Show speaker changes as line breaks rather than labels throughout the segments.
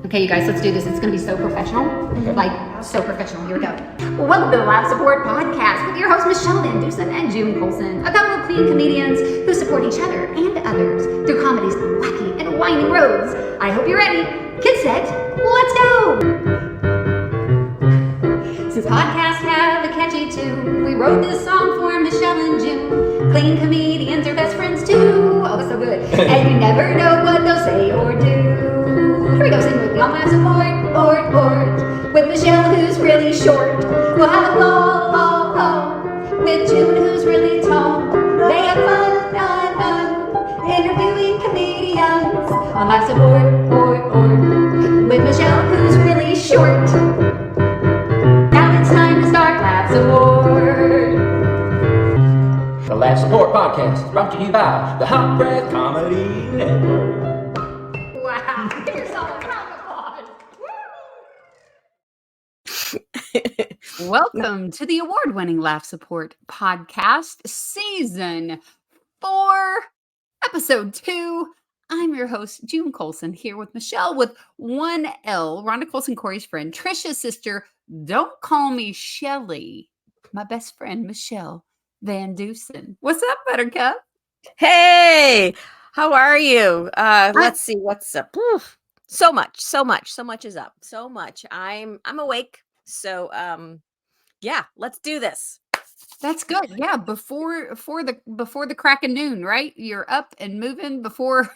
Okay, you guys, let's do this. It's going to be so professional. Like, so professional. Here we go. Well, welcome to the Life Support Podcast with your hosts, Michele VanDusen and June Colson. A couple of clean comedians who support each other and others through comedy's wacky and winding roads. I hope you're ready. Get set. Let's go. Since podcasts have a catchy tune, we wrote this song for Michele and June. Clean comedians are best friends too. Oh, it's so good. And you never know what they'll say or do. Here we go, sing with me on Life Support, with Michele, who's really short. We'll have a ball, with June, who's really tall. They have fun, interviewing comedians on Life Support, with Michele, who's really short. Now it's time to start Life Support.
The Life Support Podcast is brought to you by the Hot Breath Comedy Network.
Wow, give yourself a round of applause. Welcome to the award-winning Laugh Support Podcast, Season 4, Episode 2. I'm your host, June Colson, here with Michele with 1L, Rhonda Colson Corey's friend, Trisha's sister. Don't call me Shelly. My best friend, Michele VanDusen. What's up, Buttercup?
Hey, how are you? Let's see what's up. Oof. So much is up. So much. I'm awake. So yeah, let's do this.
That's good. Yeah, before the crack of noon, right? You're up and moving before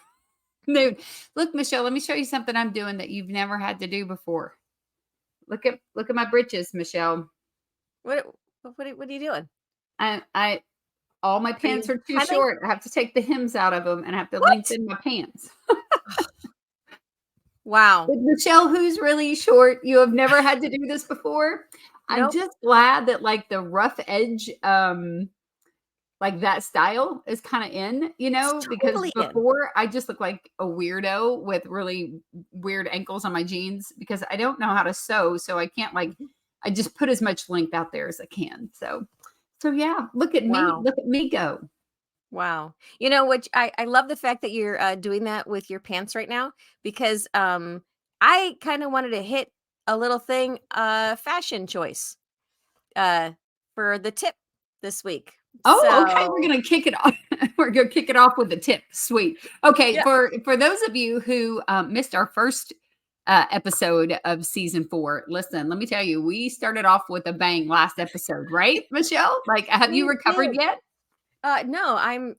noon. Look, Michele, let me show you something I'm doing that you've never had to do before. Look at my britches, Michele.
What are you doing?
All my pants are too short. I have to take the hems out of them and I have to lengthen my pants.
Wow.
With Michele, who's really short, you have never had to do this before. I'm just glad that like the rough edge, like that style is kind of in, because before I just look like a weirdo with really weird ankles on my jeans because I don't know how to sew. So I can't I just put as much length out there as I can. So yeah, look at me. Look at me go.
Wow. You know what? I love the fact that you're doing that with your pants right now because I kind of wanted to hit a little thing, fashion choice for the tip this week.
Oh, okay. We're gonna kick it off. We're gonna kick it off with the tip. Sweet. Okay, yeah. For those of you who missed our first episode of season 4, listen, let me tell you, we started off with a bang last episode, right, Michele? Like, have you recovered yet?
No,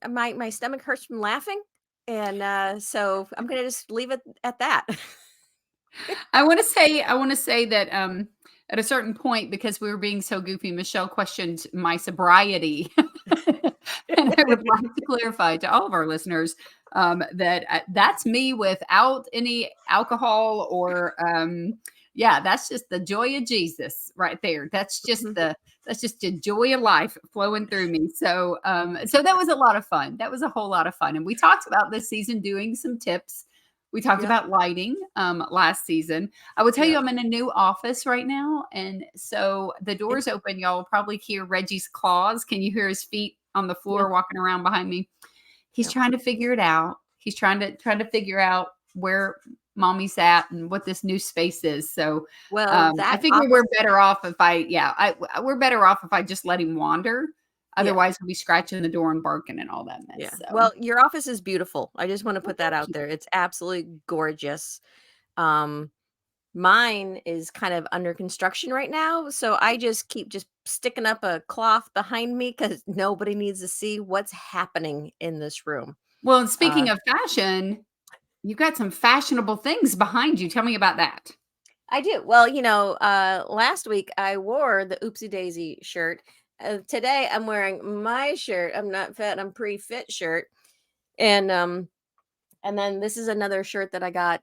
my stomach hurts from laughing, and so I'm gonna just leave it at that.
I want to say that at a certain point, because we were being so goofy, Michele questioned my sobriety. And I would like to clarify to all of our listeners that that's me without any alcohol or that's just the joy of Jesus right there. That's just the joy of life flowing through me. So that was a lot of fun. That was a whole lot of fun. And we talked about this season doing some tips. We talked about lighting last season. I will tell you, I'm in a new office right now. And so the door's open. Y'all will probably hear Reggie's claws. Can you hear his feet on the floor walking around behind me? He's trying to figure it out. He's trying to figure out where mommy's at and what this new space is. So I figure we're better off if we're better off if I just let him wander. Otherwise, we'll be scratching the door and barking and all that mess.
Yeah.
So.
Well, your office is beautiful. I just want to put that out there. It's absolutely gorgeous. Mine is kind of under construction right now. So I just keep sticking up a cloth behind me because nobody needs to see what's happening in this room.
Well, and speaking of fashion, you've got some fashionable things behind you. Tell me about that.
I do. Well, last week I wore the Oopsie Daisy shirt. Today I'm wearing my shirt. I'm not fat. I'm pretty fit shirt. And then this is another shirt that I got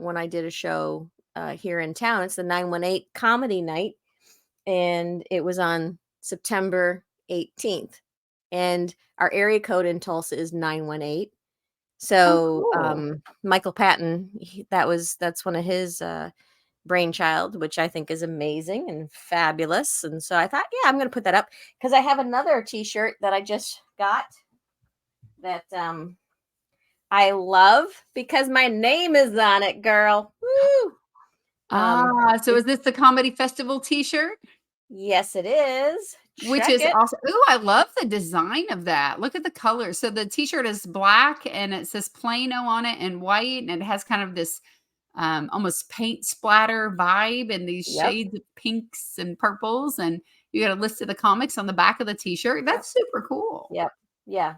when I did a show here in town. It's the 918 comedy night. And it was on September 18th. And our area code in Tulsa is 918. So cool. Michael Patton, that's one of his brainchild, which I think is amazing and fabulous. And so I thought, I'm going to put that up because I have another t-shirt that I just got that I love because my name is on it, girl. Woo!
So is this the comedy festival T-shirt?
Yes, it is.
Which
Check
is
it.
awesome. Ooh, I love the design of that. Look at the colors. So the T-shirt is black and it says Plano on it and white, and it has kind of this almost paint splatter vibe and these
Yep.
shades of pinks and purples, and you got a list of the comics on the back of the T-shirt.
Yep.
That's super cool.
Yep. Yeah.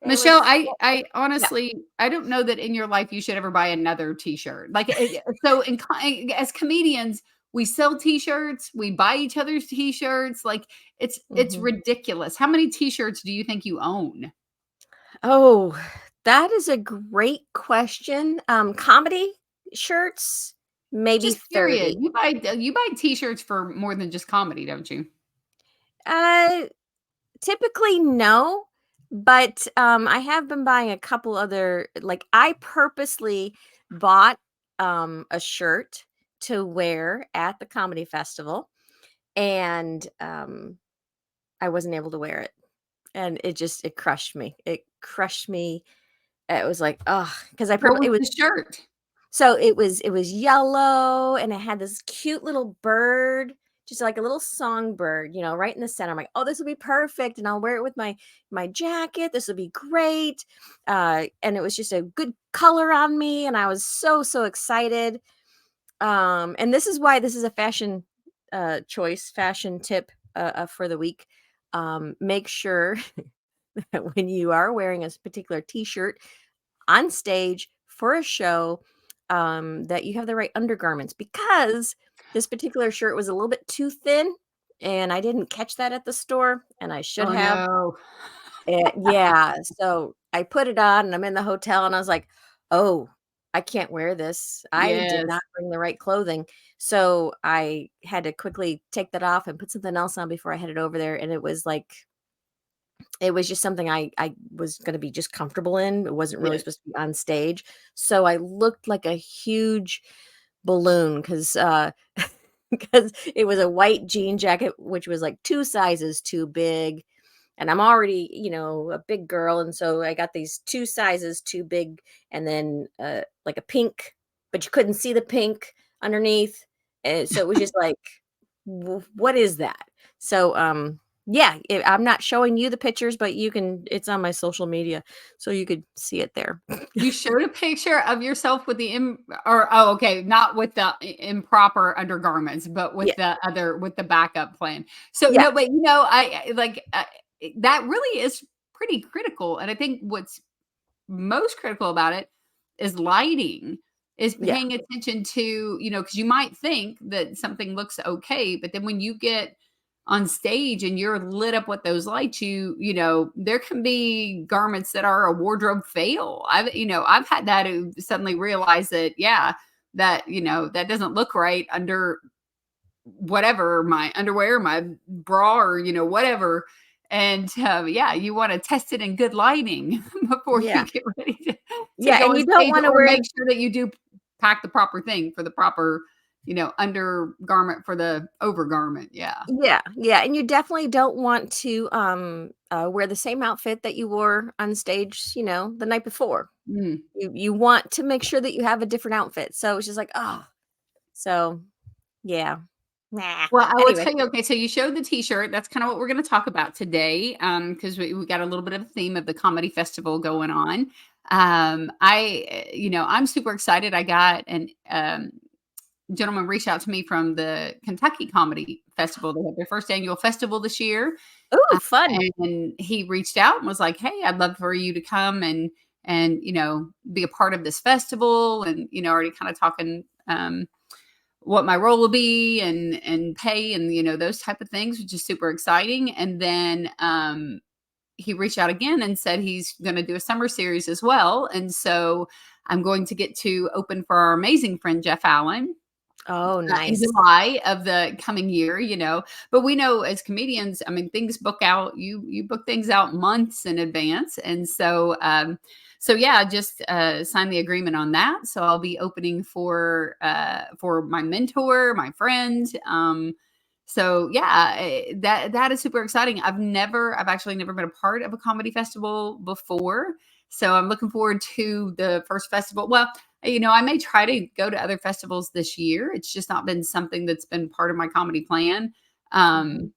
It
Michelle,
was.
I
Yeah.
honestly I don't know that in your life you should ever buy another T-shirt. Like so, as comedians, we sell T-shirts, we buy each other's T-shirts. Like it's
Mhm.
ridiculous. How many T-shirts do you think you own?
Oh, that is a great question. Comedy shirts, maybe
Just period.
30.
You buy T-shirts for more than just comedy, don't you?
Uh, Typically no, but I have been buying a couple other, like I purposely bought a shirt to wear at the comedy festival, and I wasn't able to wear it. And it crushed me. It crushed me. It was like, oh, because
What was
it was.
the shirt?
So it was yellow, and it had this cute little bird, just like a little songbird, right in the center. I'm like, "Oh, this will be perfect, and I'll wear it with my jacket. This will be great." And it was just a good color on me, and I was so excited. And this is why this is a fashion tip for the week. Make sure that when you are wearing a particular t-shirt on stage for a show, that you have the right undergarments, because this particular shirt was a little bit too thin and I didn't catch that at the store and I should
Oh
have.
no.
Yeah, so I put it on and I'm in the hotel and I was like, "Oh, I can't wear this. I did
Yes.
not bring the right clothing." So I had to quickly take that off and put something else on before I headed over there, and it was just something I was gonna be just comfortable in. It wasn't really
Yes.
supposed to be on stage. So I looked like a huge balloon because because it was a white jean jacket, which was like 2 sizes too big, and I'm already, a big girl, and so I got these 2 sizes too big, and then, like a pink, but you couldn't see the pink underneath, and so it was just like, what is that?" So, yeah, I'm not showing you the pictures, but it's on my social media, so you could see it there.
You showed a picture of yourself with the okay, not with the improper undergarments, but
Yeah,
with the backup plan. So
yeah,
no, but that really is pretty critical. And I think what's most critical about it is lighting, is
yeah,
paying attention to, because you might think that something looks okay, but then when you get on stage and you're lit up with those lights, there can be garments that are a wardrobe fail. I've had that who suddenly realize that, yeah, that doesn't look right under whatever, my underwear, my bra, or whatever. And yeah, you want to test it in good lighting before
yeah,
you get ready to
yeah,
go
and
on
you don't
stage,
wanna
or
wear.
make sure that you do pack the proper thing for the proper undergarment for the overgarment. Yeah.
Yeah, yeah, and you definitely don't want to, wear the same outfit that you wore on stage, the night before.
Mm.
You want to make sure that you have a different outfit, so it's just like, oh, so, yeah. Nah.
Well, I will
Anyway.
tell you, okay, so you showed the T-shirt. That's kind of what we're going to talk about today, because we got a little bit of a theme of the comedy festival going on. I'm super excited. I got an gentleman reached out to me from the Kentucky Comedy Festival. They had their first annual festival this year,
Ooh, fun.
and he reached out and was like, "Hey, I'd love for you to come and be a part of this festival." And already kind of talking. What my role will be and pay and those type of things, which is super exciting. And then he reached out again and said he's going to do a summer series as well. And so I'm going to get to open for our amazing friend Jeff Allen
Oh,
in
nice.
July of the coming year, but we know as comedians, I mean, things book out, you book things out months in advance. And so yeah, just signed the agreement on that. So I'll be opening for my mentor, my friend. So yeah, that is super exciting. I've actually never been a part of a comedy festival before. So I'm looking forward to the first festival. Well, I may try to go to other festivals this year. It's just not been something that's been part of my comedy plan.
Mhm.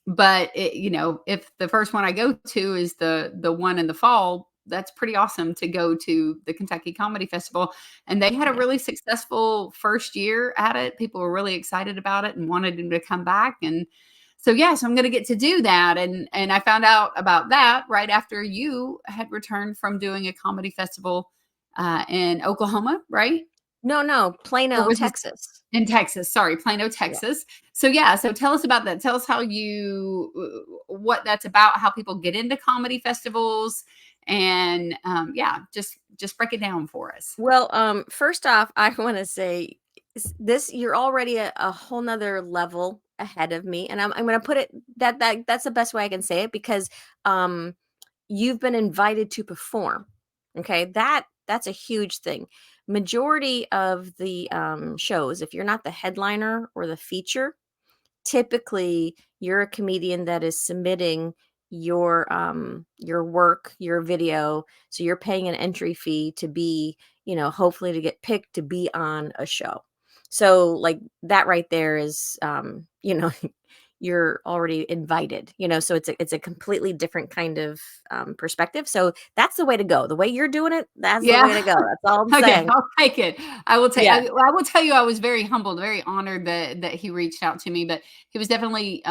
But if the first one I go to is the one in the fall, that's pretty awesome to go to the Kentucky Comedy Festival. And they had a
Yeah.
really successful first year at it. People were really excited about it and wanted them to come back. And so so I'm gonna get to do that. And I found out about that right after you had returned from doing a comedy festival in Oklahoma, right?
No,
Or
Plano,
was this
Texas.
in Texas? Sorry, Plano,
Yeah.
Texas. So so tell us about that. Tell us how you what that's about, how people get into comedy festivals, and just break it down for us.
Well, first off, I want to say this, you're already a whole nother level ahead of me. And I'm going to put it that's the best way I can say it, because um, you've been invited to perform. Okay. That's a huge thing. Majority of the shows, if you're not the headliner or the feature, typically you're a comedian that is submitting your work, your video, so you're paying an entry fee to be, hopefully to get picked to be on a show. So like that right there is you're already invited, so it's a completely different kind of perspective. So that's the way to go. The way you're doing it, that's the
Yeah.
way to go. That's all I'm
Okay,
saying.
I'll take it. I will take.
Yeah.
I will tell you, I was very humbled, very honored that he reached out to me. But he was definitely.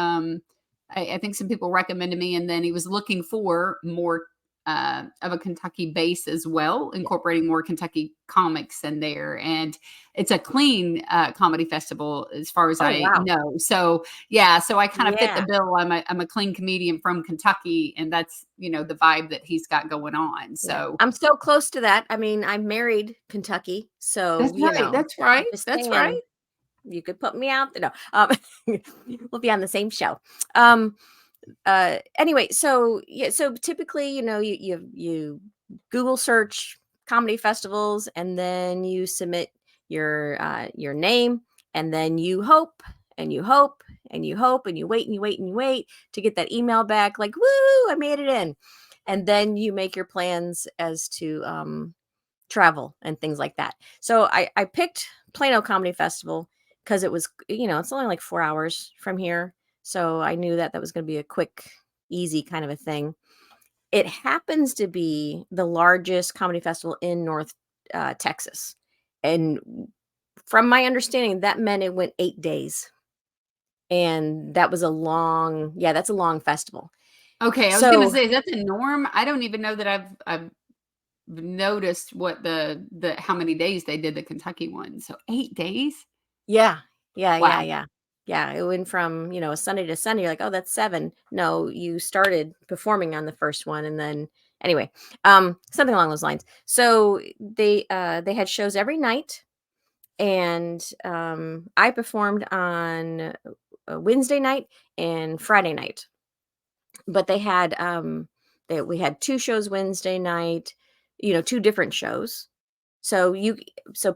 I think some people recommended me, and then he was looking for more of a Kentucky base as well,
Yeah.
incorporating more Kentucky comics in there. And it's a clean comedy festival, as far as
Oh
I
wow.
know. So I kind of fit the
Yeah.
bill. I'm a clean comedian from Kentucky, and that's the vibe that he's got going on.
Yeah.
So.
I'm so close to that. I mean, I married Kentucky, so,
That's right, that's right,
just
that's right.
saying, you could put me out there. No, we'll be on the same show. Um, anyway, so yeah, so typically, you Google search comedy festivals, and then you submit your name, and then you hope and you hope and you hope and you wait and you wait and you wait to get that email back like, woo, I made it in. And then you make your plans as to travel and things like that. So I picked Plano Comedy Festival because it was, it's only like 4 hours from here. So I knew that was going to be a quick, easy kind of a thing. It happens to be the largest comedy festival in North Texas. And from my understanding, that meant it went 8 days. And that was that's a long festival.
Okay, I was gonna
So
say, is that the norm? I don't even know that I've noticed what the how many days they did the Kentucky one. So 8 days?
yeah,
Wow.
yeah. Yeah, it went from, a Sunday to Sunday. You're like, "Oh, that's 7." No, you started performing on the first one, and then anyway, something along those lines. So they had shows every night, and I performed on a Wednesday night and Friday night. But we had 2 shows Wednesday night, 2 different shows. So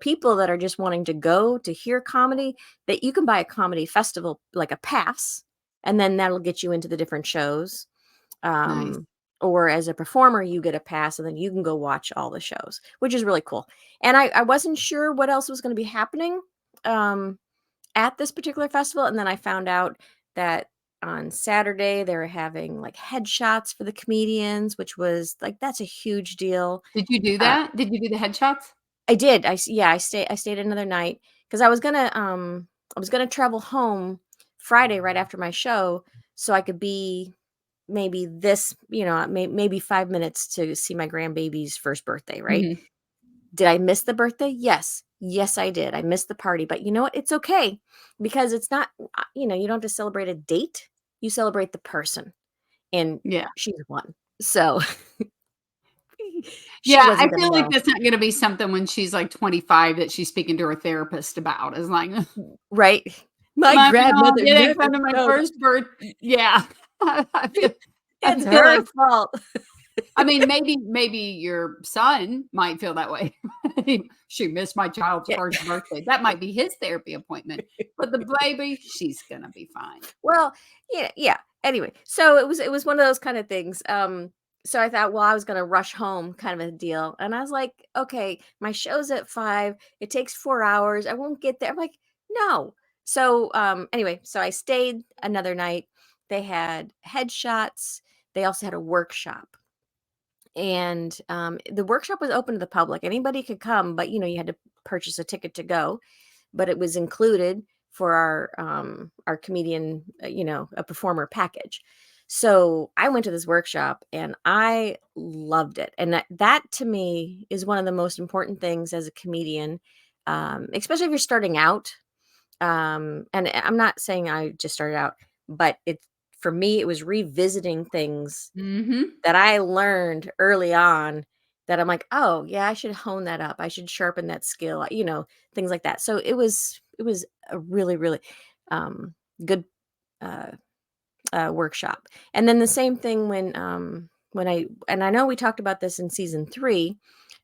people that are just wanting to go to hear comedy, that you can buy a comedy festival, like a pass, and then that'll get you into the different shows.
Nice.
Um, or as a performer, you get a pass and then you can go watch all the shows, which is really cool. And I wasn't sure what else was going to be happening um, at this particular festival. And then I found out that on Saturday they were having like headshots for the comedians, which was like, that's a huge deal.
Did you do
Uh,
that? Did you do the headshots?
I did. I stayed another night because I was gonna travel home Friday right after my show, so I could be maybe maybe 5 minutes to see my grandbaby's first birthday, right?
Mhm.
Did I miss the birthday? Yes. Yes, I did. I missed the party, but you know what? It's okay because it's not, you don't have to celebrate a date. You celebrate the person, and
Yeah.
she's one. So she
Yeah, I
wasn't gonna
feel like
know.
that's not gonna be something when she's, like, 25 that she's speaking to her therapist about. It's like,
Right? My
"My mom
grandmother
didn't
never
come to my
showed
first birth." Yeah. I
It's
feel
her
like
fault.
I mean, maybe your son might feel that way. She missed my child's
Yeah.
first birthday. That might be his therapy appointment, but the baby, she's gonna be fine.
Well, yeah, yeah. Anyway, so it was one of those kind of things. so I thought, well, I was going to rush home kind of a deal. And I was like, okay, my show's at 5. It takes 4 hours. I won't get there. I'm like, no. So anyway, so I stayed another night. They had headshots. They also had a workshop. And the workshop was open to the public. Anybody could come, but you had to purchase a ticket to go. But it was included for our comedian, a performer package. So I went to this workshop and I loved it. And that to me is one of the most important things as a comedian, especially if you're starting out. And I'm not saying I just started out, but for me, it was revisiting things
Mhm.
that I learned early on that I'm like, oh yeah, I should hone that up. I should sharpen that skill, things like that. So it was a really, really good uh, workshop. And then the same thing when I know we talked about this in season 3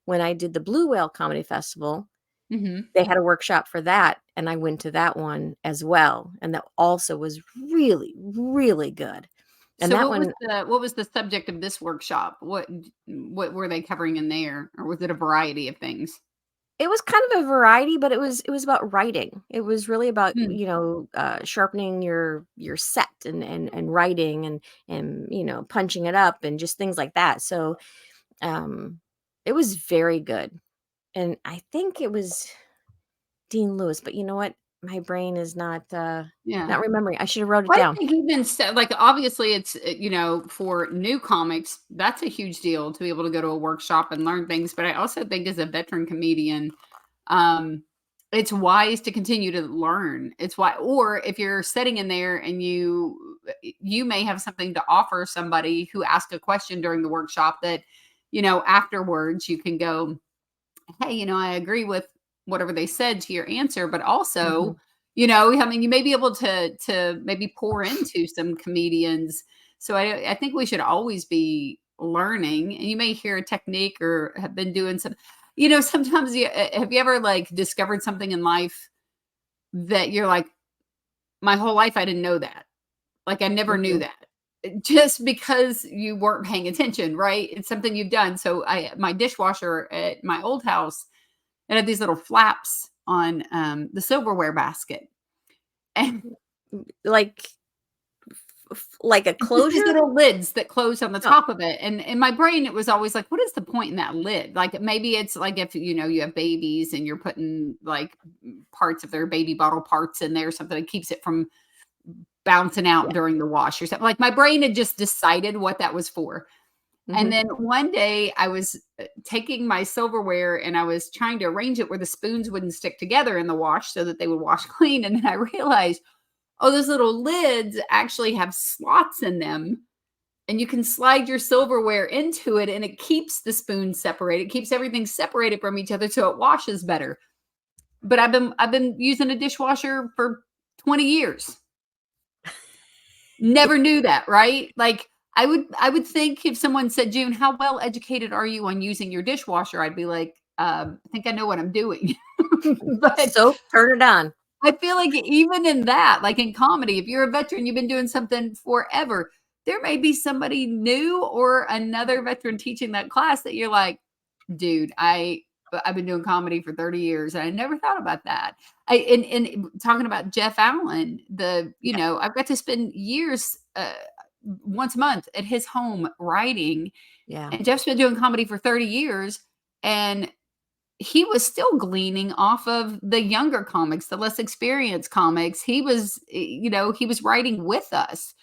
when I did the Blue Whale Comedy Festival.
Mhm.
They had a workshop for that, and I went to that one as well, and that also was really, really good. And
So
that one,
what was the subject of this workshop? What were they covering in there, or was it a variety of things?
it was kind of a variety, but it was about writing. It was really about,
Mm.
sharpening your set and writing and punching it up and just things like that. So um it was very good. And I think it was Dean Lewis, but you know what? My brain is
Yeah.
not remembering. I should have wrote it
Well, I
down.
think even so, like, obviously, it's, for new comics, that's a huge deal to be able to go to a workshop and learn things. But I also think as a veteran comedian, um, it's wise to continue to learn. It's why, or if you're sitting in there and you may have something to offer somebody who asked a question during the workshop that, afterwards you can go, hey, I agree with whatever they said to your answer, but
Mhm.
also, I mean, you may be able to maybe pour into some comedians. So I think we should always be learning, and you may hear a technique or have been doing some. Sometimes have you ever like discovered something in life that you're like, my whole life I didn't know that. Like I never knew
Mhm.
that. Just because you weren't paying attention, right? It's something you've done. So my dishwasher at my old house, it had these little flaps on, the silverware basket, and
Like like a
it's just these
closure?
little lids that close on the
Oh,
top of it, and in my brain, it was always like, "What is the point in that lid?" Like, maybe it's like if, you have babies and you're putting, like, parts of their baby bottle parts in there, something that keeps it from bouncing out
yeah.
during the wash or something. Like, my brain had just decided what that was for. And
Mhm.
then one day I was, taking my silverware and I was trying to arrange it where the spoons wouldn't stick together in the wash so that they would wash clean, and then I realized, oh, those little lids actually have slots in them, and you can slide your silverware into it, and it keeps the spoons separated, it keeps everything separated from each other so it washes better. But I've been using a dishwasher for 20 years. Never knew that, right? Like, I would think if someone said, "June, how well educated are you on using your dishwasher?" I'd be like, "I think I know what I'm doing." But
Soap, turn it on.
I feel like even in that, like in comedy, if you're a veteran, you've been doing something forever, there may be somebody new or another veteran teaching that class that you're like, dude, I've been doing comedy for 30 years, and I never thought about that. And talking about Jeff Allen,
Yeah.
I've got to spend years, once a month at his home writing,
Yeah.
and Jeff's been doing comedy for 30 years, and he was still gleaning off of the younger comics, the less experienced comics. He was writing with us.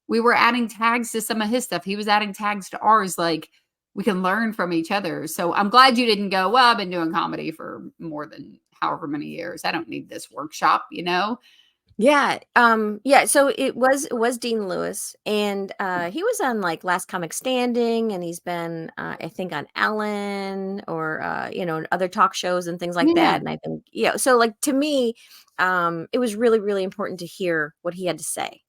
We were adding tags to some of his stuff. He was adding tags to ours. Like, we can learn from each other. So I'm glad you didn't go, well, I've been doing comedy for more than however many years. I don't need this workshop.
Yeah, so it was Dean Lewis, and he was on like Last Comic Standing, and he's been I think on Ellen or other talk shows and things like
Yeah.
that. And I think so like to me, it was really, really important to hear what he had to say.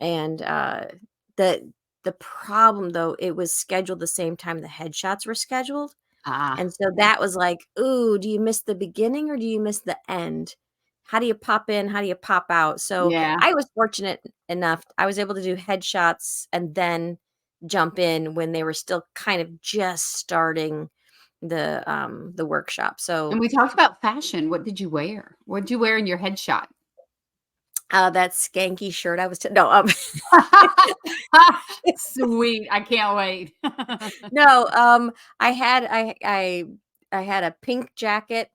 And the the problem though, it was scheduled the same time the headshots were scheduled.
Ah,
And so
yeah.
that was like, "Ooh, do you miss the beginning or do you miss the end? How do you pop in? How do you pop out?" So
Yeah.
I was fortunate enough. I was able to do headshots and then jump in when they were still kind of just starting the workshop. So
And we talked about fashion. What did you wear? What did you wear in your headshot?
that skanky shirt I was no
Sweet. I can't wait.
no I had a pink jacket,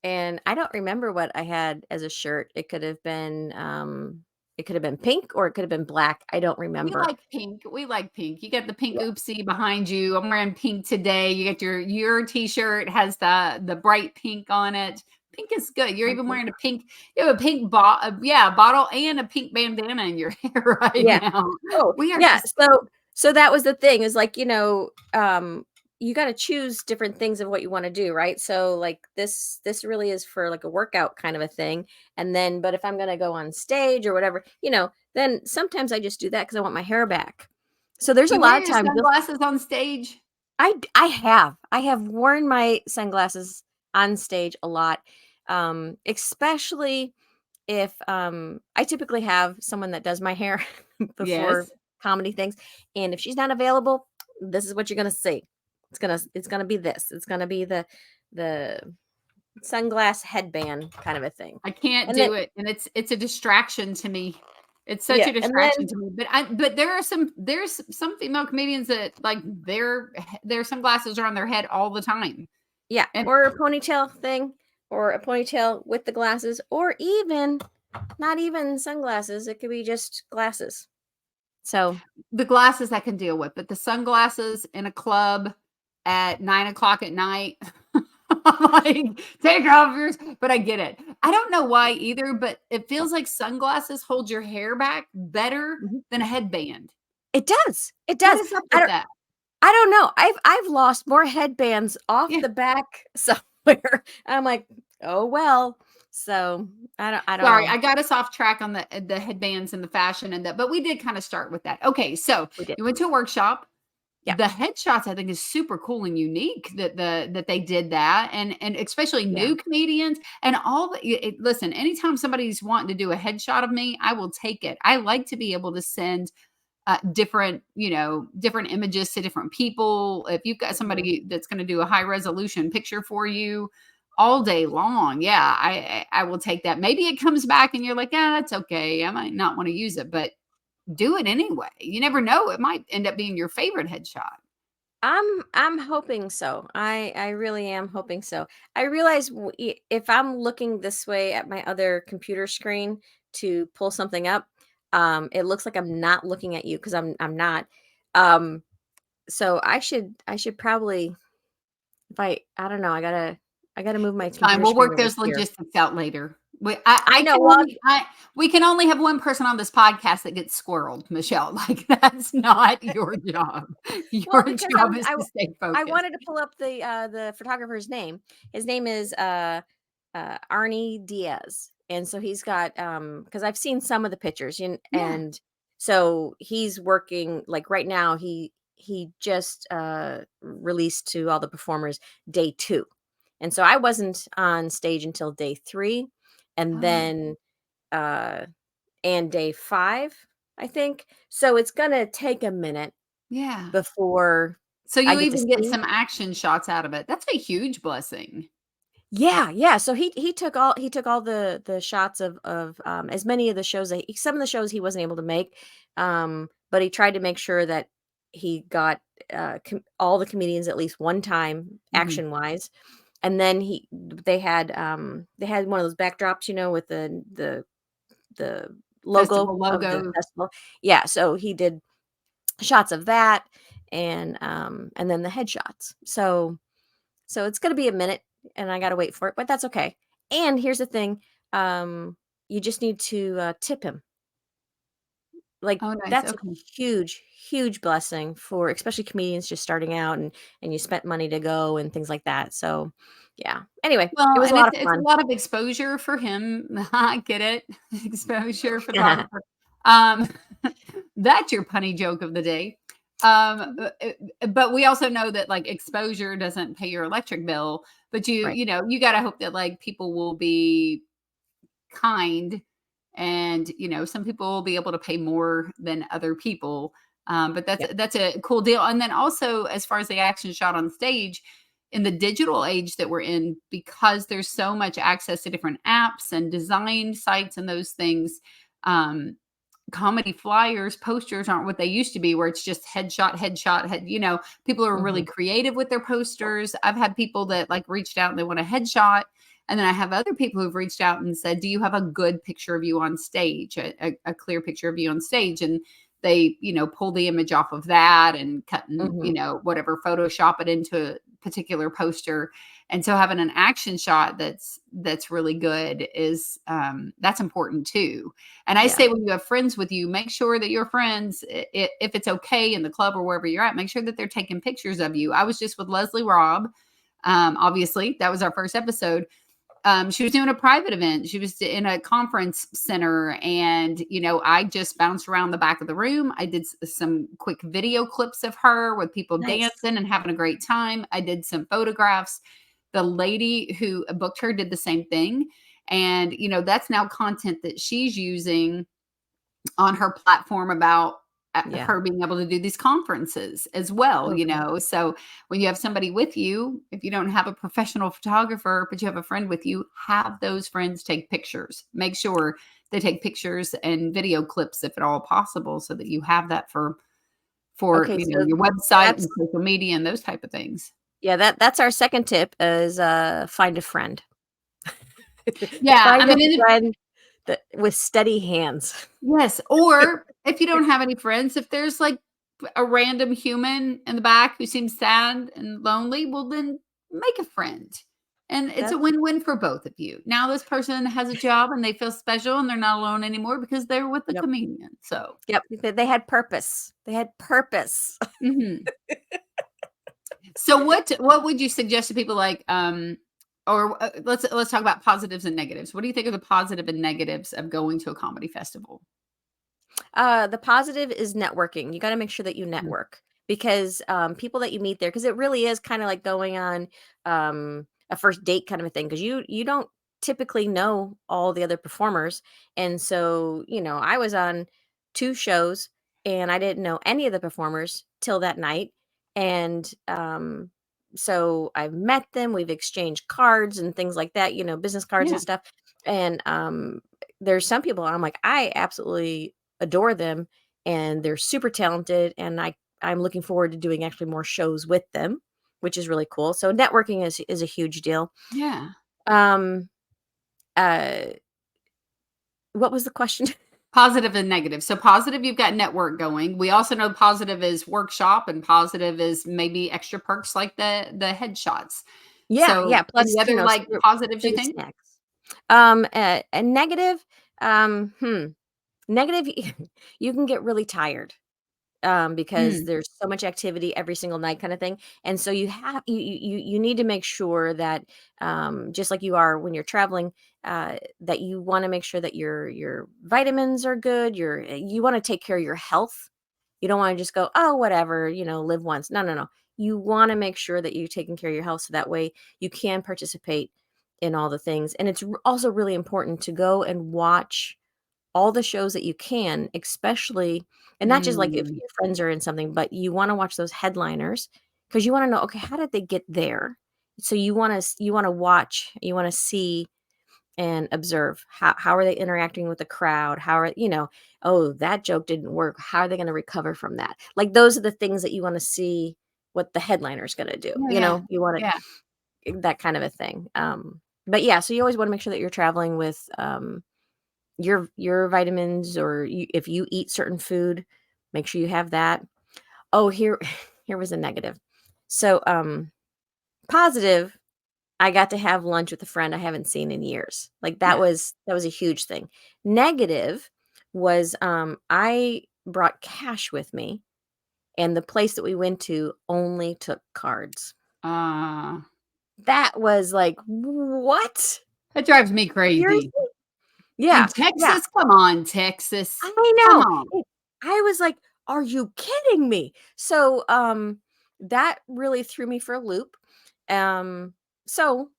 and I don't remember what I had as a shirt. It could have been pink, or it could have been black. I don't
We
remember.
like pink. We like pink. You got the pink
Yeah.
oopsie behind you. I'm wearing pink today. You got your t-shirt has the bright pink on it. Pink is good. You're even
Okay.
wearing a pink. You have a pink bottle and a pink bandana in your hair right
Yeah.
now.
Oh,
We are
yeah.
just
So that was the thing, is like, you got to choose different things of what you want to do, right? So like this really is for like a workout kind of a thing. And then but if I'm going to go on stage or whatever, then sometimes I just do that cuz I want my hair back. So there's a
you wear
lot of
your
times
sunglasses on stage.
I have worn my sunglasses on stage a lot. Especially if I typically have someone that does my hair before
Yes.
comedy things, and if she's not available, this is what you're gonna see. It's gonna be this. It's gonna be the sunglass headband kind of a thing.
I can't
And then
do it, and it's a distraction to me. It's such
yeah,
a
and
distraction
then
to me, but there's some female comedians that, like, their sunglasses are on their head all the time,
yeah,
and
or a ponytail thing, or a ponytail with the glasses, or even not even sunglasses. It could be just glasses. So
the glasses I can deal with, but the sunglasses in a club at 9 o'clock at night, I'm like, "Take off yours," but I get it. I don't know why either, but it feels like sunglasses hold your hair back better
mhm.
than a headband.
It does. It
What
does.
is up
I
with
don't
that?
I don't know. I've lost more headbands off
Yeah.
the back somewhere. I'm like, "Oh, well." So, I don't
Sorry,
know.
I got us off track on the headbands and the fashion and that, but we did kind of start with that. Okay, so
We did.
you went to a workshop.
Yeah.
The headshots I think is super cool and unique that they did that, and especially
Yeah.
new comedians and all the listen, anytime somebody's wanting to do a headshot of me, I will take it. I like to be able to send different, different images to different people. If you've got
Mhm.
somebody that's going to do a high resolution picture for you all day long, yeah, I will take that. Maybe it comes back and you're like, yeah, that's okay. I might not want to use it, but do it anyway. You never know. It might end up being your favorite headshot.
I'm hoping so. I really am hoping so. I realize if I'm looking this way at my other computer screen to pull something up, it looks like I'm not looking at you, because I'm not. Um, so I should probably, if I don't know, I gotta move my
It's fine.
computer
We'll
screen
work
over
those
here.
logistics out later.
I know. Well,
We can only have one person on this podcast that gets squirreled, Michelle. Like, that's not your job. Your
Well, because
job is to stay
I
focused.
wanted to pull up the photographer's name. His name is Arnie Diaz, and so he's got because I've seen some of the pictures,
Yeah.
and so he's working like right now. He just released to all the performers day 2, and so I wasn't on stage until day 3, and
Oh, yeah.
then uh and day 5, I think. So it's gonna take a minute
Yeah.
before
So
I
you
get to
even get
see.
some action shots out of it. That's a huge blessing.
Yeah, yeah. So he took all the shots of as many of the shows some of the shows he wasn't able to make, but he tried to make sure that he got all the comedians at least one time
Mhm.
action wise, and then they had one of those backdrops, with the logo
Festival
of the
logo.
festival. Yeah, so he did shots of that, and then the headshots. So it's gonna be a minute, and I gotta wait for it, but that's okay. And here's the thing, you just need to, tip him. Like,
Oh, nice.
that's a
Okay.
huge, huge blessing for especially comedians just starting out, and you spent money to go and things like that. So, yeah. Anyway, it
Well,
was a
and
lot
it's
of
it's a
fun.
lot of exposure for him. I get it. Exposure photographer. Um, that's your punny joke of the day. But we also know that, like, exposure doesn't pay your electric bill, but
Right.
you gotta hope that, like, people will be kind and, some people will be able to pay more than other people. But
Yep.
that's a cool deal. And then also, as far as the action shot on stage, in the digital age that we're in, because there's so much access to different apps and design sites and those things, um, comedy flyers, posters aren't what they used to be, where it's just headshot, people are really
Mhm.
creative with their posters. I've had people that like reached out and they want a headshot. And then I have other people who've reached out and said, do you have a good picture of you on stage, a clear picture of you on stage? And they, pull the image off of that and cut and,
Mhm.
whatever, Photoshop it into a particular poster. And so having an action shot that's really good is that's important too. And I
Yeah.
say when you have friends with you, make sure that your friends, if it's okay in the club or wherever you're at, make sure that they're taking pictures of you. I was just with Leslie Robb. Obviously, that was our first episode. She was doing a private event. She was in a conference center, and I just bounced around the back of the room. I did some quick video clips of her with people
Nice.
dancing and having a great time. I did some photographs. The lady who booked her did the same thing, and that's now content that she's using on her platform about
Yeah.
her being able to do these conferences as well,
Mhm.
So when you have somebody with you, if you don't have a professional photographer, but you have a friend with you, have those friends take pictures. Make sure they take pictures and video clips if at all possible, so that you have that for
Okay, so
your website and
that's
social media and those type of things.
yeah, that's our second tip is, find a friend.
Yeah, I
Find a
mean,
friend that with steady hands.
yes, or if you don't have any friends, if there's like a random human in the back who seems sad and lonely, well then make a friend. And it's a
That's
win-win for both of you. Now this person has a job and they feel special and they're not alone anymore because they're with the
Yep.
comedian. So,
Yep, they had purpose. They had purpose.
mhm. So what would you suggest to people like or let's talk about positives and negatives. What do you think are the positive and negatives of going to a comedy festival?
The positive is networking. You gotta make sure that you
Mm.
network because, people that you meet there, because it really is kinda like going on, a first date kind of a thing, because you don't typically know all the other performers, and so, I was on 2 shows, and I didn't know any of the performers till that night, and, so I've met them, we've exchanged cards and things like that, business cards
Yeah.
and stuff, and, there's some people I'm like, I absolutely adore them, and they're super talented, and I'm looking forward to doing actually more shows with them, which is really cool. So networking is a huge deal.
Yeah.
Um, uh, what was the question?
Positive and negative. So positive, you've got network going. We also know positive is workshop and positive is maybe extra perks like the headshots.
Yeah,
So
yeah.
any
Plus,
other like positives you
free
think?
snacks. A negative, negative. You can get really tired. Because
Mm,
there's so much activity every single night kind of thing. And so you need to make sure that, just like you are when you're traveling, that you want to make sure that your vitamins are good. You want to take care of your health. You don't want to just go, oh, whatever, live once. No, no, no. You want to make sure that you're taking care of your health so that way you can participate in all the things. And it's also really important to go and watch all the shows that you can, especially, and not just like if
mm.
your friends are in something, but you wanna watch those headliners because you wanna know, okay, how did they get there? So you wanna watch, you wanna see and observe how are they interacting with the crowd? How are "Oh, that joke didn't work. How are they gonna recover from that?" Like, those are the things that you wanna see what the headliner's gonna do,
Yeah, yeah.
You want
Yeah.
that kind of a thing. But yeah, so you always wanna make sure that you're traveling with, your vitamins or if you eat certain food, make sure you have that. Oh, here here was a negative. So, positive, I got to have lunch with a friend I haven't seen in years. Like
Yeah.
that was a huge thing. Negative was, I brought cash with me, and the place that we went to only took cards.
Uh,
That was like, "What?
that drives me crazy.
Seriously?"
In
Yeah, yeah.
Texas? Come on, Texas.
I
Come
know.
on.
I was like, "Are you kidding me?" So, that really threw me for a loop. So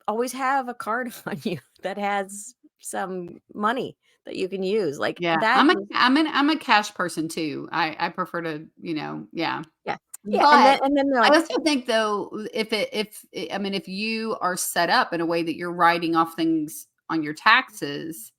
always have a card on you that has some money that you can use. Like
Yeah,
that is
I'm a cash person too. I prefer to, yeah.
yeah. Yeah.
But
And then they're
I
like,
also think though, I mean, if you are set up in a way that you're writing off things on your taxes,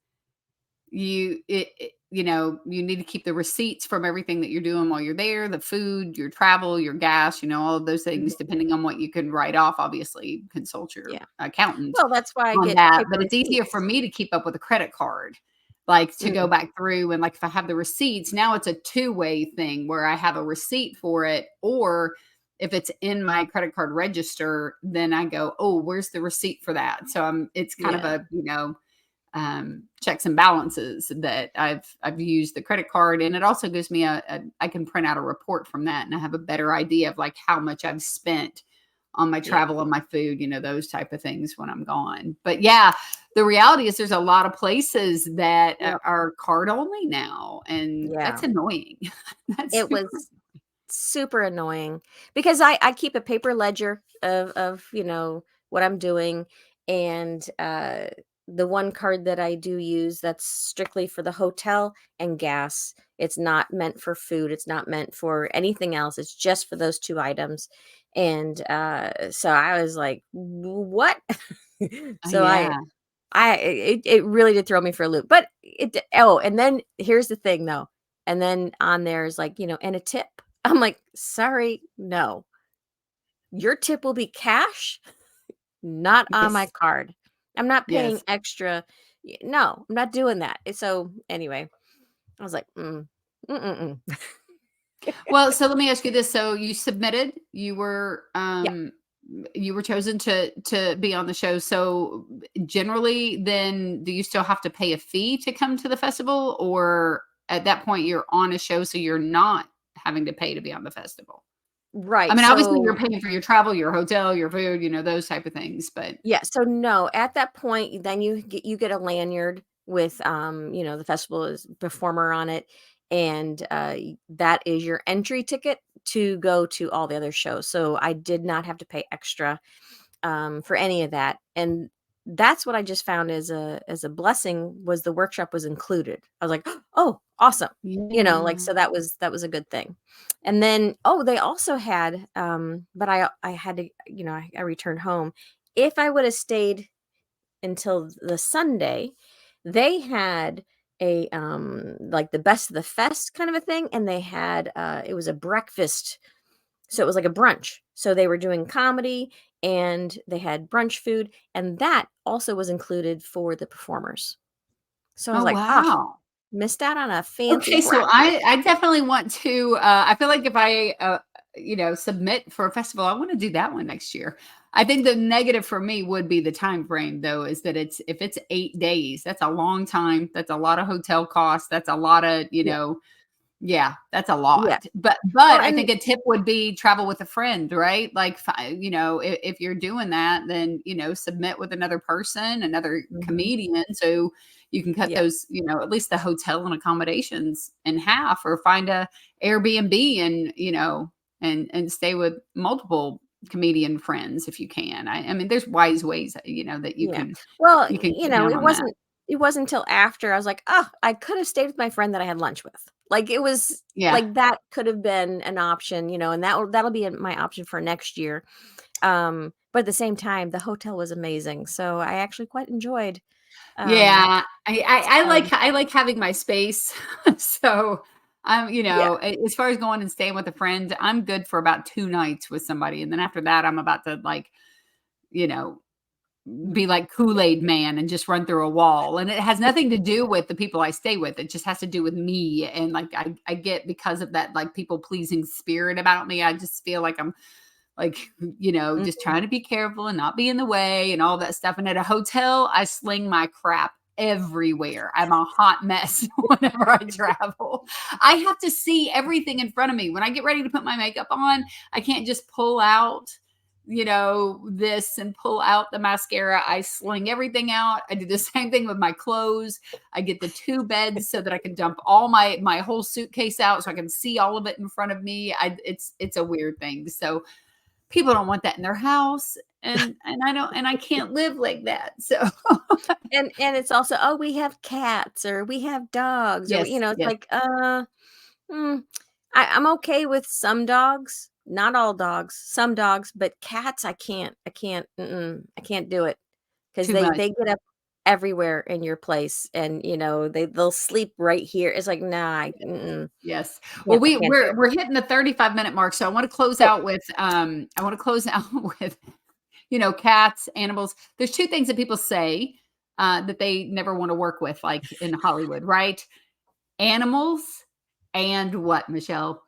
you need to keep the receipts from everything that you're doing while you're there, the food, your travel, your gas, all of those
mhm,
things, depending on what you can write off. Obviously, consult your
yeah.
accountant
Well, that's why I
on
get
that,
paper
but it's easier for
receipts.
me to keep up with a credit card, like, to go
Mm,
back through and, like, if I have the receipts, now it's a two-way thing where I have a receipt for it, or if it's in my credit card register, then I go, "Oh, where's the receipt for that?" So, it's kind of
yeah.
a, checks and balances that I've used the credit card, and it also gives me I can print out a report from that, and I have a better idea of, like, how much I've spent on my
Yeah.
travel and my food, those type of things when I'm gone. But yeah, the reality is there's a lot of places that
Yep.
are card only now, and
Yeah.
that's annoying. That's
It
super.
was super annoying because I keep a paper ledger of what I'm doing, and the one card that I do use, that's strictly for the hotel and gas. It's not meant for food, it's not meant for anything else, it's just for those two items. And so I was like, what? So
Yeah.
it really did throw me for a loop. But oh, and then here's the thing though. And then on there is like, and a tip. I'm like, sorry, no. Your tip will be cash, not on my
Yes.
card. I'm not paying
Yes.
extra. No, I'm not doing that. So anyway, I was like, mm.
Well, so let me ask you this. So you submitted,
Yeah.
you were chosen to be on the show. So generally then do you still have to pay a fee to come to the festival, or at that point you're on a show so you're not having to pay to be on the festival? I
Right.
mean, obviously you're
So
paying for your travel, your hotel, your food, those type of things, but
yeah, so no, at that point, then you get a lanyard with the festival is performer on it, and that is your entry ticket to go to all the other shows. So I did not have to pay extra for any of that, and that's what I just found as a blessing, was the workshop was included. I was like, oh, awesome, like,
yeah.
so that was a good thing. And then, oh, they also had, but I had to, I returned home. If I would have stayed until the Sunday, they had a like the best of the fest kind of a thing, and they had it was a breakfast, so it was like a brunch. So they were doing comedy and they had brunch food, and that also was included for the performers. So I was
Oh,
like, ah,
wow.
missed out on a fancy
Okay, so
breakfast.
I definitely want to, I feel like if I, submit for a festival, I wanna do that one next year. I think the negative for me would be the time frame, though, is that if it's 8 days, that's a long time, that's a lot of hotel costs, that's a lot of,
Yeah.
yeah, that's a
Yeah.
lot. But
Well,
I
and
think a tip would be travel with a friend, right? Like, if you're doing that, then, submit with another person, another
mhm,
comedian, so you can cut
yeah.
those, at least the hotel and accommodations in half, or find a Airbnb and, and stay with multiple comedian friends if you can. I mean, there's wise ways, that
Yeah. Well,
you can cut down
it
on that.
wasn't until after I was like, "Oh, I could have stayed with my friend that I had lunch with." Like, it was
Yeah.
like, that could have been an option, and that'll be my option for next year. But at the same time, the hotel was amazing, so I actually quite enjoyed, um,
Yeah,
staying.
I like having my space. So,
Yeah.
as far as going and staying with a friend, I'm good for about 2 nights with somebody, and then after that, I'm about to, like, you know, be like Kool-Aid Man and just run through a wall, and it has nothing to do with the people I stay with, it just has to do with me, and, like, I get, because of that, like, people-pleasing spirit about me, I just feel like I'm, like, just
Mhm.
trying to be careful and not be in the way and all that stuff. And at a hotel, I sling my crap everywhere. I'm a hot mess whenever I travel. I have to see everything in front of me. When I get ready to put my makeup on, I can't just pull out, this and pull out the mascara. I sling everything out. I do the same thing with my clothes. I get the two beds so that I can dump all my whole suitcase out so I can see all of it in front of me. It's a weird thing. So people don't want that in their house. and I can't live like that. So
And it's also, "Oh, we have cats," or "We have dogs," or,
yes,
it's
yes,
like, mm, I'm okay with some dogs, not all dogs, some dogs, but cats, I can't do it, 'cause
too much.
they get up everywhere in your place, and, they'll sleep right here. It's like, "Nah,
Yes. Well,
I can't do it."
we're hitting the 35-minute mark, so
Oh,
I want to close out with, cats, animals. There's two things that people say that they never want to work with, like in Hollywood, right? Animals and what, Michelle?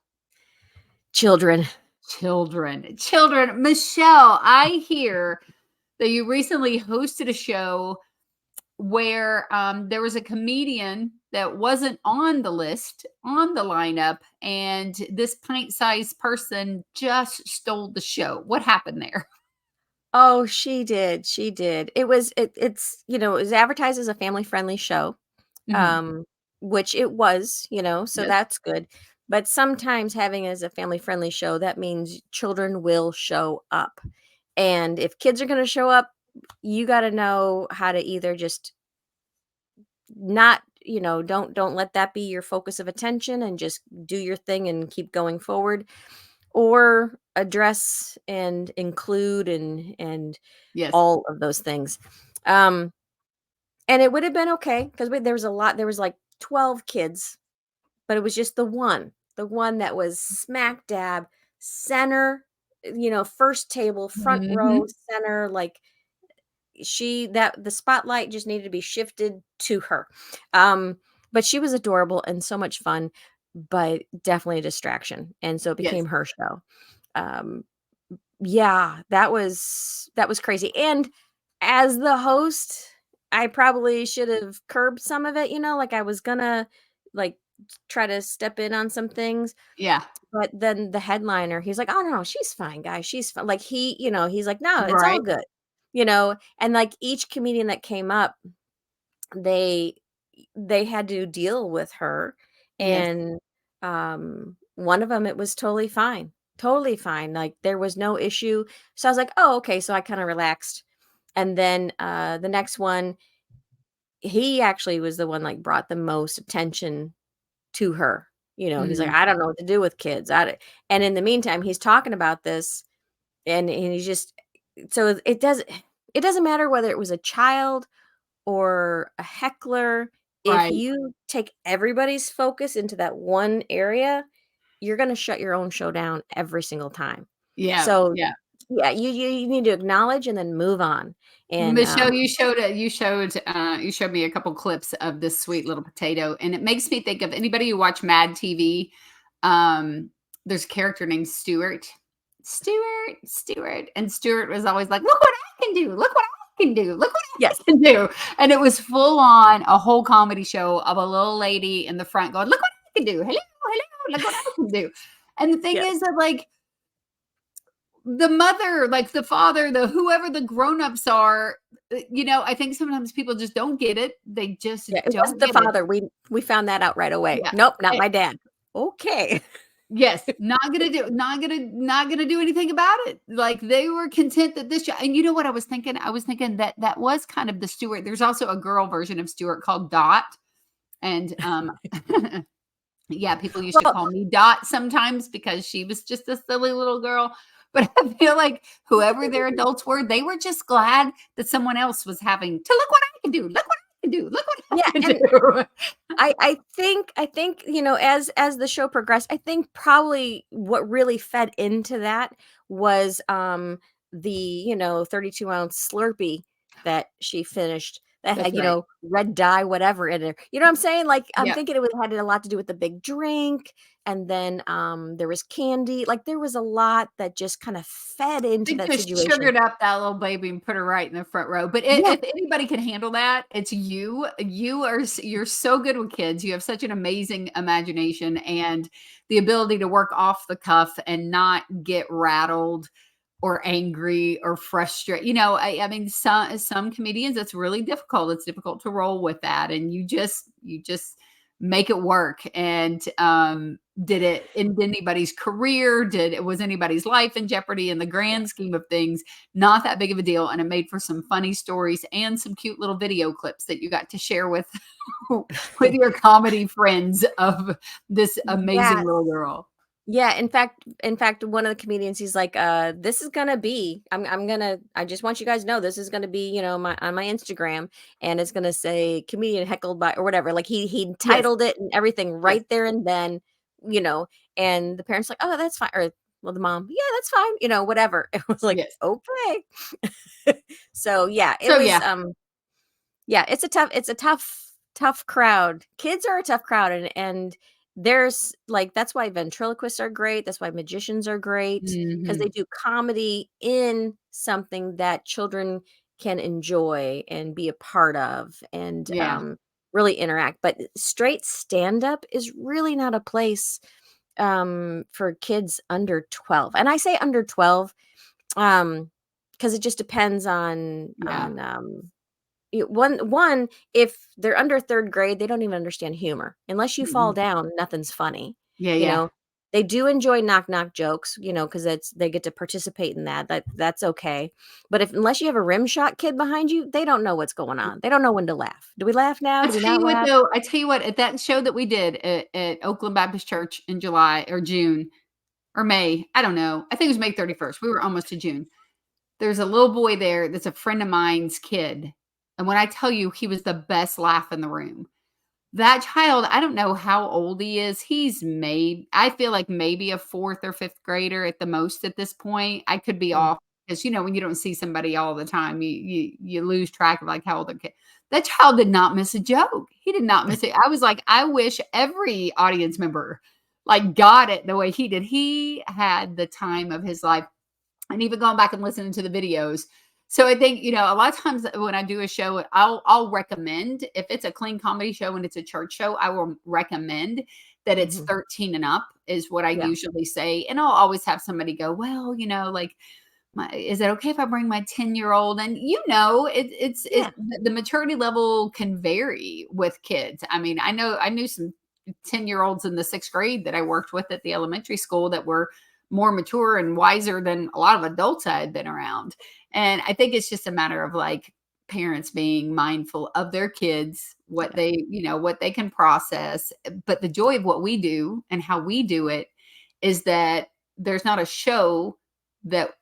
children.
Children. Children. Michelle, I hear that you recently hosted a show where there was a comedian that wasn't on the list, on the lineup, and this pint-sized person just stole the show. What happened there?
Oh, she did. It was advertised as a family-friendly show,
Mhm.
um, which it was, so
Yes.
that's good. But sometimes having it as a family-friendly show, that means children will show up. And if kids are gonna show up, you gotta know how to either just not, don't let that be your focus of attention and just do your thing and keep going forward, or address and include and
Yes.
all of those things. Um, and it would have been okay because there was a lot. There was like 12 kids, but it was just the one that was smack dab center, first table, front row,
Mhm.
center. Like that the spotlight just needed to be shifted to her. Um, but she was adorable and so much fun, but definitely a distraction. And so it
Yes.
became her show. Um, yeah, that was crazy, and as the host, I probably should have curbed some of it, like, I was gonna, like, try to step in on some things,
Yeah.
but then the headliner, he's like, "Oh, no, she's fine, guys, she's fine." Like, he's like, "No, it's all
Right.
good." And, like, each comedian that came up, they they had to deal with her,
Yes.
and, one of them, it was totally fine, like, there was no issue, so I was like, "Oh, okay," so I kinda relaxed, and then, the next one, he actually was the one, like, brought the most attention to her, he's like,
Mm.
"I don't know what to do with kids, I d" and in the meantime, he's talking about this, and he's just so it doesn't matter whether it was a child or a heckler, if
Right.
you take everybody's focus into that one area, you're gonna shut your own show down every single time.
Yeah.
So,
Yeah.
yeah, you need to acknowledge and then move on, and,
Michelle, you showed me a couple clips of this sweet little potato, and it makes me think of anybody who watch Mad TV. Um, there's a character named Stuart. Stuart, and Stuart was always like, "Look what I can do! Look what I can do! Look what
yes,
I can do!" And it was full on a whole comedy show of a little lady in the front going, "Look what I can do! Hello, hello! Look what I can do!" And the thing
yes.
is that, like, the mother, like the father, the whoever the grown-ups are, I think sometimes people just don't get it. They just
Yeah, it wasn't
don't
the
get it.
father, we found that out right away.
Yeah.
Nope, not
Eh,
my dad. Okay.
yes, not gonna do anything about it. Like, they were content that this and you know what I was thinking? I was thinking that that was kind of the Stuart. There's also a girl version of Stuart called Dot, and, yeah, people used to
Well,
call me Dot sometimes because she was just a silly little girl. But I feel like whoever their adults were, they were just glad that someone else was having to look what I can do. Look what I can do. Look what I
yeah,
can
and
do.
I think, as the show progressed, I think probably what really fed into that was, the, 32-ounce Slurpee that she finished that
That's
had,
right.
red dye, whatever in it. You know what I'm saying? Like, I'm
Yeah.
thinking it would had a lot to do with the big drink, and then, there was candy, like, there was a lot that just kinda fed into
They
that
just
situation.
sugared up that little baby and put her right in the front row. But
Yeah.
if anybody can handle that, it's you. You're so good with kids. You have such an amazing imagination and the ability to work off the cuff and not get rattled or angry or frustrated. I mean, some comedians, it's really difficult. It's difficult to roll with that, and you just make it work. And did it end anybody's career? Was anybody's life in jeopardy? In the grand scheme of things, not that big of a deal. And it made for some funny stories and some cute little video clips that you got to share with with your comedy friends of this amazing
Yeah.
little girl.
Yeah, in fact, one of the comedians, he's like, this is gonna be, I just want you guys to know this is gonna be, my on my Instagram, and it's gonna say comedian heckled by or whatever. Like he
Yes,
titled it and everything
yes.
right there and then, you know, and the parents like, oh, that's fine. Or well, the mom, yeah, that's fine, whatever. It was like,
Yes.
okay. So yeah, it
So
was
yeah.
yeah, it's a tough crowd. Kids are a tough crowd, and there's like that's why ventriloquists are great. That's why magicians are great because
Mhm.
they do comedy in something that children can enjoy and be a part of and
Yeah.
really interact. But straight stand up is really not a place for kids under 12. And I say under 12 because it just depends on
Yeah.
one, if they're under 3rd grade, they don't even understand humor. Unless you fall
Mhm.
down, nothing's funny,
Yeah,
you
yeah.
know? They do enjoy knock knock jokes, because they get to participate in that's okay. But if unless you have a rim shot kid behind you, they don't know what's going on. They don't know when to laugh. Do we laugh now?
I
Do we
tell
not
you what
laugh?
though, I tell you what, at that show that we did at Oakland Baptist Church in July or June or May, I don't know. I think it was May 31st. We were almost to June. There's a little boy there that's a friend of mine's kid. And when I tell you he was the best laugh in the room. That child, I don't know how old he is. I feel like maybe a 4th or 5th grader at the most at this point. I could be
Mm.
off because, when you don't see somebody all the time, you lose track of like how old the kid. That child did not miss a joke. He did not miss it. I was like, I wish every audience member like got it the way he did. He had the time of his life, and even going back and listening to the videos. So I think, a lot of times when I do a show, I'll recommend if it's a clean comedy show and it's a church show, I will recommend that it's
Mhm.
13 and up is what I
Yeah.
usually say. And I'll always have somebody go, well, like is it okay if I bring my 10-year-old? And
Yeah.
the maturity level can vary with kids. I mean, I knew some 10-year-olds in the 6th grade that I worked with at the elementary school that were more mature and wiser than a lot of adults I had been around. And I think it's just a matter of like parents being mindful of their kids,
Yeah.
what they can process. But the joy of what we do and how we do it is that there's not a show that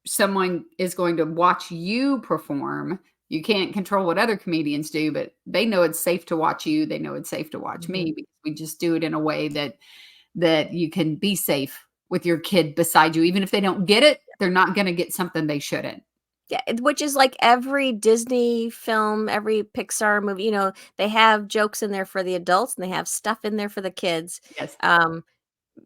someone is going to watch you perform. You can't control what other comedians do, but they know it's safe to watch you. They know it's safe to watch me
Mhm.
because we just do it in a way that you can be safe with your kid beside you. Even if they don't get it, they're not going to get something they shouldn't.
Yeah, which is like every Disney film, every Pixar movie, they have jokes in there for the adults and they have stuff in there for the kids.
Yes.
Um,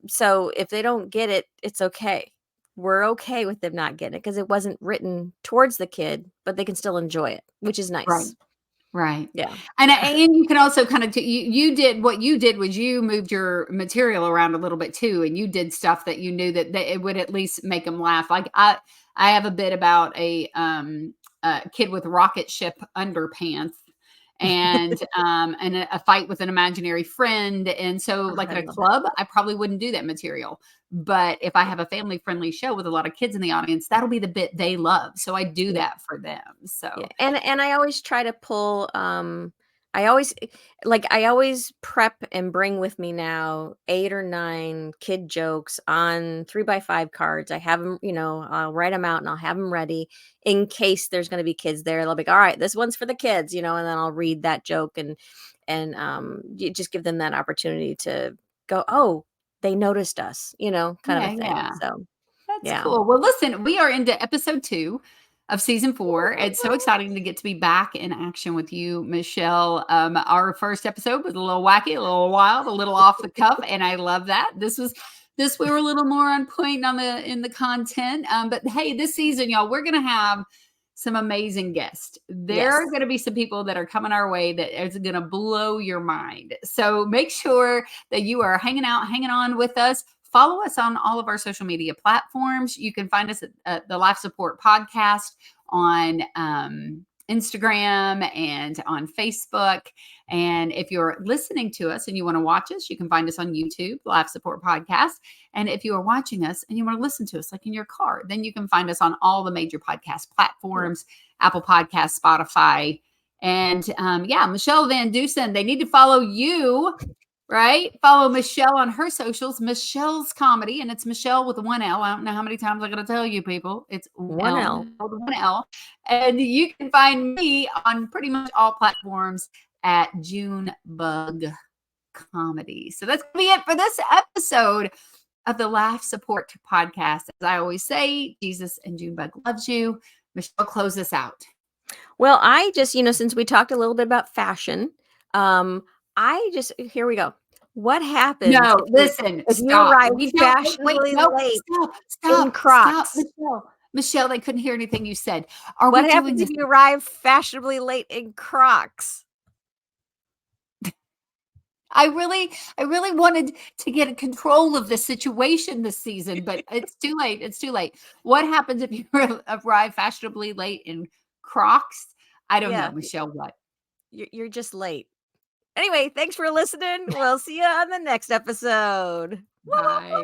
so if they don't get it, it's okay. We're okay with them not getting it because it wasn't written towards the kid, but they can still enjoy it, which is
Right.
nice.
Right.
Yeah. Yeah.
And you can also kind of you did what you did was you moved your material around a little bit too, and you did stuff that you knew that it would at least make them laugh. Like I have a bit about a kid with rocket ship underpants and a fight with an imaginary friend. And so
Oh,
like
I
at a
love that
club,
too.
I probably wouldn't do that material. But if I have a family friendly show with a lot of kids in the audience, that'll be the bit they love. So I do
Yeah.
that for them.
Yeah,
So
and I always try to pull, I always I always prep and bring with me now 8 or 9 kid jokes on 3 by 5 cards. I have them, I'll write them out and I'll have them ready in case there's gonna be kids there. They'll be like, "All right, this one's for the kids," and then I'll read that joke and you just give them that opportunity to go, "Oh, they noticed us," kind of a
yeah,
thing.
yeah.
So,
That's
yeah.
cool. Well, listen, we are into episode 2 of season 4. It's so exciting to get to be back in action with you, Michelle. Our first episode was a little wacky, a little wild, a little off the cuff, and I love that. This we were a little more on point on in the content. But hey, this season, y'all, we're gonna have some amazing guests. There are
Yes.
going to be some people that are coming our way that is going to blow your mind. So make sure that you are hanging on with us. Follow us on all of our social media platforms. You can find us at the Life Support Podcast on Instagram and on Facebook. And if you're listening to us and you want to watch us, you can find us on YouTube, Life Support Podcast. And if you are watching us and you want to listen to us, like in your car, then you can find us on all the major podcast platforms, Apple Podcasts, Spotify. And Michele VanDusen, they need to follow you, right? Follow Michele on her socials, Michelle's Comedy, and it's Michele with one L. I don't know how many times I'm going to tell you people. It's
One L.
One L. And you can find me on pretty much all platforms at Junebug Comedy. So that's going to be it for this episode of the Laugh Support Podcast. As I always say, Jesus and Junebug loves you. Michele, close us out.
Well, I just, since we talked a little bit about fashion, here we go. What happens?
No, listen,
if you
stop.
arrive fashionably late in Crocs?
Stop, Michele, they couldn't hear anything you said.
What happens if you arrive fashionably late in Crocs?
I really wanted to get control of the situation this season, but it's too late. It's too late. What happens if you arrive fashionably late in Crocs? I don't know, Michele, what?
You're just late. Anyway, thanks for listening. We'll see you on the next episode.
Bye.